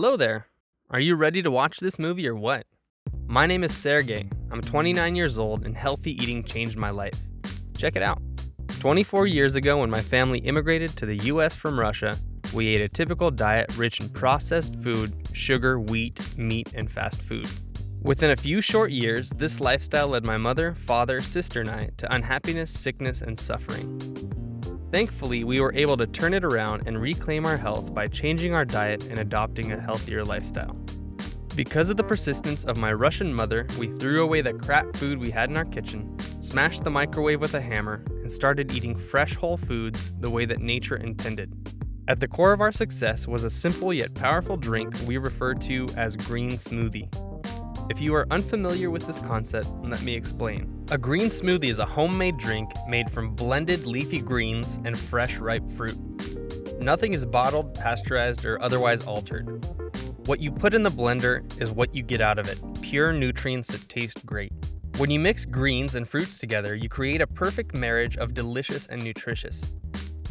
Hello there. Are you ready to watch this movie or what? My name is Sergey. I'm 29 years old and healthy eating changed my life. Check it out. 24 years ago, when my family immigrated to the US from Russia, we ate a typical diet rich in processed food, sugar, wheat, meat, and fast food. Within a few short years, this lifestyle led my mother, father, sister, and I to unhappiness, sickness, and suffering. Thankfully, we were able to turn it around and reclaim our health by changing our diet and adopting a healthier lifestyle. Because of the persistence of my Russian mother, we threw away the crap food we had in our kitchen, smashed the microwave with a hammer, and started eating fresh whole foods the way that nature intended. At the core of our success was a simple yet powerful drink we refer to as green smoothie. If you are unfamiliar with this concept, let me explain. A green smoothie is a homemade drink made from blended leafy greens and fresh ripe fruit. Nothing is bottled, pasteurized, or otherwise altered. What you put in the blender is what you get out of it, pure nutrients that taste great. When you mix greens and fruits together, you create a perfect marriage of delicious and nutritious.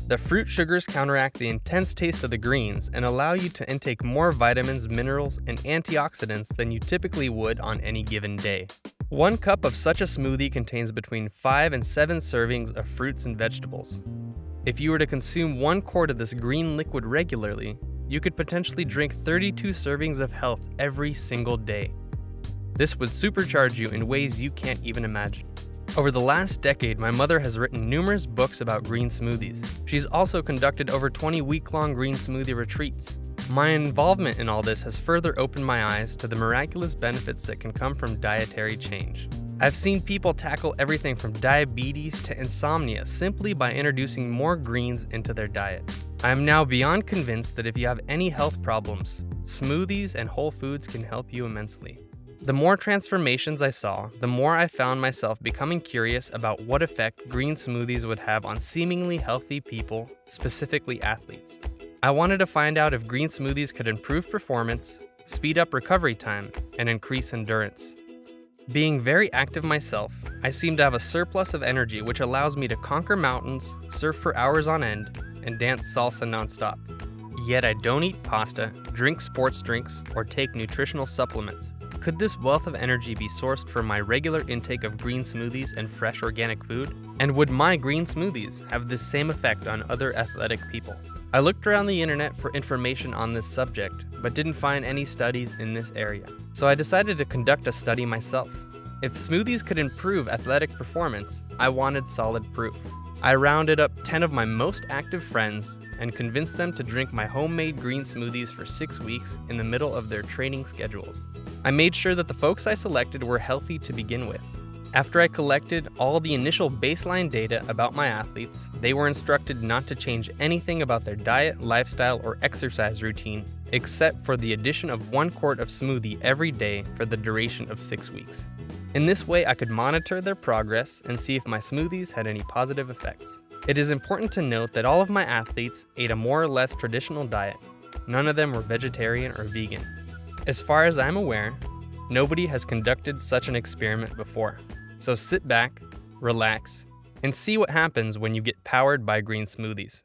The fruit sugars counteract the intense taste of the greens and allow you to intake more vitamins, minerals, and antioxidants than you typically would on any given day. 1 cup of such a smoothie contains between 5 and 7 servings of fruits and vegetables. If you were to consume 1 quart of this green liquid regularly, you could potentially drink 32 servings of health every single day. This would supercharge you in ways you can't even imagine. Over the last decade, my mother has written numerous books about green smoothies. She's also conducted over 20 week-long green smoothie retreats. My involvement in all this has further opened my eyes to the miraculous benefits that can come from dietary change. I've seen people tackle everything from diabetes to insomnia simply by introducing more greens into their diet. I am now beyond convinced that if you have any health problems, smoothies and whole foods can help you immensely. The more transformations I saw, the more I found myself becoming curious about what effect green smoothies would have on seemingly healthy people, specifically athletes. I wanted to find out if green smoothies could improve performance, speed up recovery time, and increase endurance. Being very active myself, I seem to have a surplus of energy which allows me to conquer mountains, surf for hours on end, and dance salsa nonstop. Yet I don't eat pasta, drink sports drinks, or take nutritional supplements. Could this wealth of energy be sourced from my regular intake of green smoothies and fresh organic food? And would my green smoothies have this same effect on other athletic people? I looked around the internet for information on this subject, but didn't find any studies in this area. So I decided to conduct a study myself. If smoothies could improve athletic performance, I wanted solid proof. I rounded up 10 of my most active friends and convinced them to drink my homemade green smoothies for 6 weeks in the middle of their training schedules. I made sure that the folks I selected were healthy to begin with. After I collected all the initial baseline data about my athletes, they were instructed not to change anything about their diet, lifestyle, or exercise routine, except for the addition of 1 quart of smoothie every day for the duration of 6 weeks. In this way, I could monitor their progress and see if my smoothies had any positive effects. It is important to note that all of my athletes ate a more or less traditional diet. None of them were vegetarian or vegan. As far as I'm aware, nobody has conducted such an experiment before. So sit back, relax, and see what happens when you get powered by green smoothies.